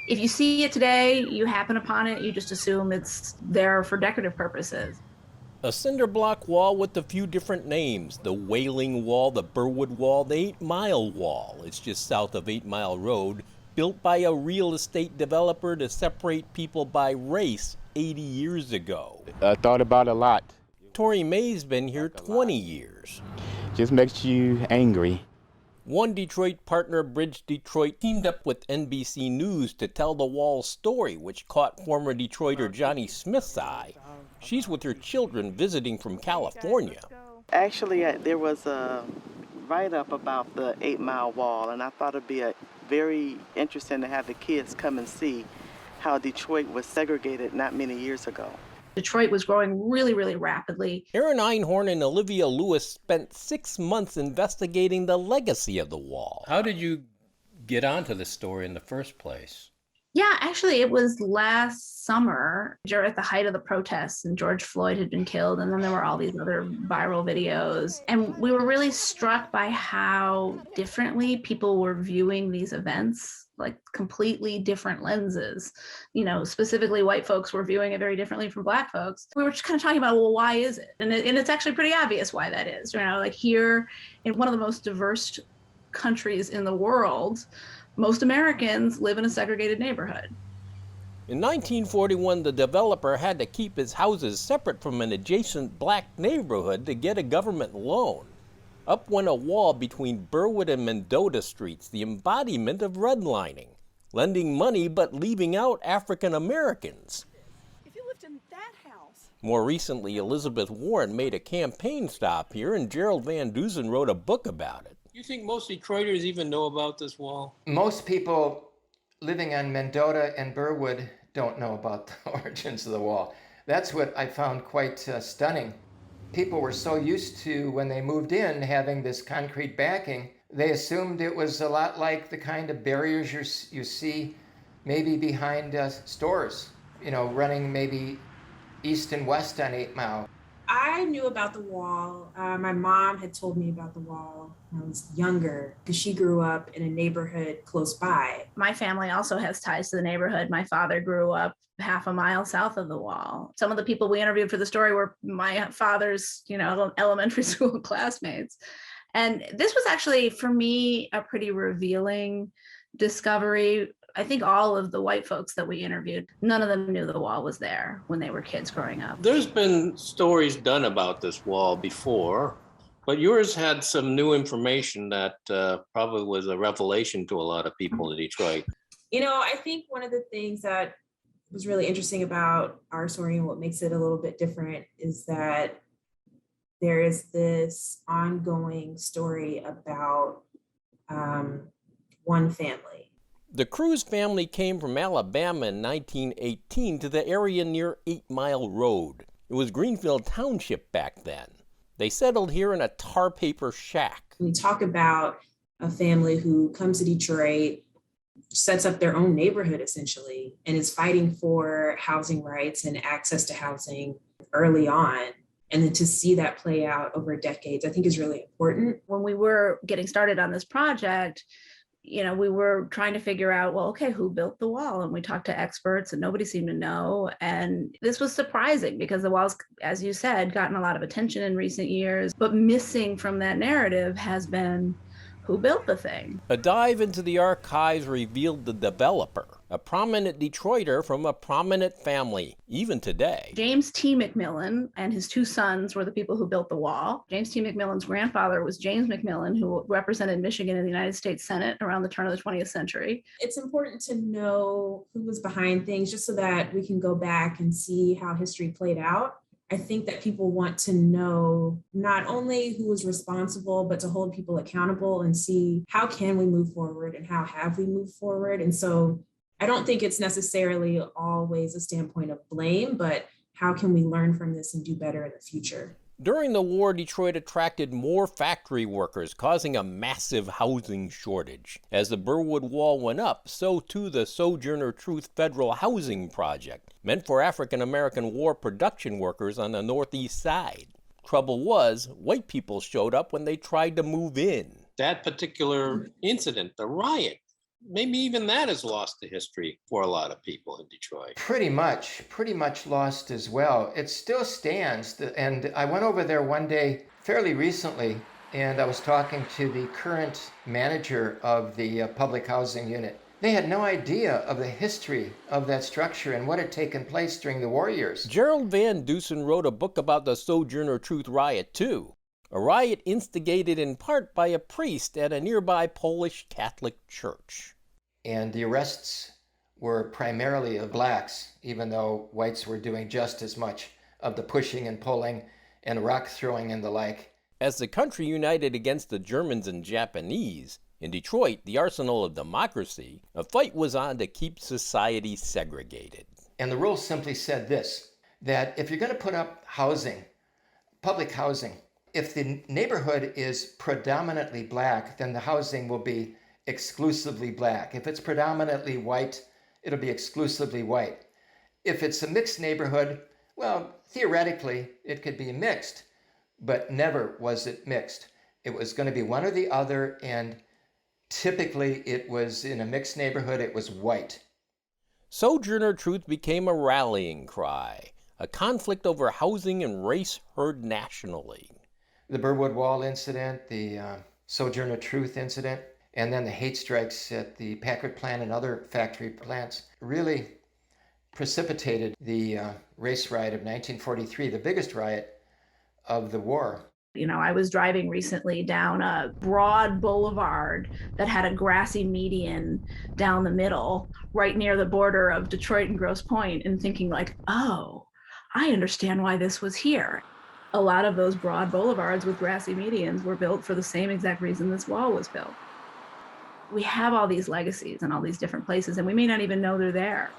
If you see it today, you happen upon it, you just assume it's there for decorative purposes. A cinder block wall with a few different names: the Wailing Wall, the BIrwood Wall, the 8 Mile Wall. It's just south of 8 Mile Road, built by a real estate developer to separate people by race 80 years ago. I thought about a lot. Tori May's been here 20 years. Just makes you angry. One Detroit partner, Bridge Detroit, teamed up with NBC News to tell the wall's story, which caught former Detroiter Johnny Smith's eye. She's with her children visiting from California. Actually, there was a write-up about the 8 Mile Wall, and I thought it'd be very interesting to have the kids come and see how Detroit was segregated not many years ago. Detroit was growing really, really rapidly. Aaron Einhorn and Olivia Lewis spent 6 months investigating the legacy of the wall. How did you get onto this story in the first place? Yeah, actually, it was last summer at the height of the protests, and George Floyd had been killed, and then there were all these other viral videos. And we were really struck by how differently people were viewing these events, like completely different lenses. You know, specifically white folks were viewing it very differently from Black folks. We were just kind of talking about, well, why is it? And it's actually pretty obvious why that is. You know, like here in one of the most diverse countries in the world, most Americans live in a segregated neighborhood. In 1941, the developer had to keep his houses separate from an adjacent Black neighborhood to get a government loan. Up went a wall between BIrwood and Mendota Streets, the embodiment of redlining, lending money but leaving out African Americans. If you lived in that house. More recently, Elizabeth Warren made a campaign stop here, and Gerald Van Dusen wrote a book about it. You think most Detroiters even know about this wall? Most people living on Mendota and BIrwood don't know about the origins of the wall. That's what I found quite stunning. People were so used to, when they moved in, having this concrete backing, they assumed it was a lot like the kind of barriers you see maybe behind stores, you know, running maybe east and west on 8 Mile. I knew about the wall. My mom had told me about the wall when I was younger because she grew up in a neighborhood close by. My family also has ties to the neighborhood. My father grew up half a mile south of the wall. Some of the people we interviewed for the story were my father's, elementary school classmates. And this was actually, for me, a pretty revealing discovery. I think all of the white folks that we interviewed, none of them knew the wall was there when they were kids growing up. There's been stories done about this wall before, but yours had some new information that probably was a revelation to a lot of people in Detroit. You know, I think one of the things that was really interesting about our story and what makes it a little bit different is that there is this ongoing story about one family. The Cruz family came from Alabama in 1918 to the area near 8 Mile Road. It was Greenfield Township back then. They settled here in a tar paper shack. We talk about a family who comes to Detroit, sets up their own neighborhood essentially, and is fighting for housing rights and access to housing early on. And then to see that play out over decades, I think is really important. When we were getting started on this project, we were trying to figure out, well, okay, who built the wall? And we talked to experts and nobody seemed to know. And this was surprising because the wall's, as you said, gotten a lot of attention in recent years, but missing from that narrative has been who built the thing. A dive into the archives revealed the developer, a prominent Detroiter from a prominent family, even today. James T. McMillan and his two sons were the people who built the wall. James T. McMillan's grandfather was James McMillan, who represented Michigan in the United States Senate around the turn of the 20th century. It's important to know who was behind things just so that we can go back and see how history played out. I think that people want to know not only who was responsible, but to hold people accountable and see how can we move forward and how have we moved forward. And so I don't think it's necessarily always a standpoint of blame, but how can we learn from this and do better in the future? During the war, Detroit attracted more factory workers, causing a massive housing shortage. As the BIrwood Wall went up, so too the Sojourner Truth Federal Housing Project, meant for African American war production workers on the Northeast Side. Trouble was, white people showed up when they tried to move in. That particular incident, the riot, maybe even that is lost to history for a lot of people in Detroit. Pretty much lost as well. It still stands. And I went over there one day fairly recently, and I was talking to the current manager of the public housing unit. They had no idea of the history of that structure and what had taken place during the war years. Gerald Van Dusen wrote a book about the Sojourner Truth riot, too. A riot instigated in part by a priest at a nearby Polish Catholic church. And the arrests were primarily of blacks, even though whites were doing just as much of the pushing and pulling and rock throwing and the like. As the country united against the Germans and Japanese, in Detroit, the arsenal of democracy, a fight was on to keep society segregated. And the rules simply said this, that if you're going to put up housing, public housing, if the neighborhood is predominantly black, then the housing will be exclusively black. If it's predominantly white, it'll be exclusively white. If it's a mixed neighborhood, well, theoretically, it could be mixed, but never was it mixed. It was going to be one or the other, and typically it was in a mixed neighborhood, it was white. Sojourner Truth became a rallying cry. A conflict over housing and race heard nationally. The BIrwood Wall incident, the Sojourner Truth incident, and then the hate strikes at the Packard plant and other factory plants really precipitated the race riot of 1943, the biggest riot of the war. You know, I was driving recently down a broad boulevard that had a grassy median down the middle, right near the border of Detroit and Grosse Pointe, and thinking like, oh, I understand why this was here. A lot of those broad boulevards with grassy medians were built for the same exact reason this wall was built. We have all these legacies in all these different places, and we may not even know they're there.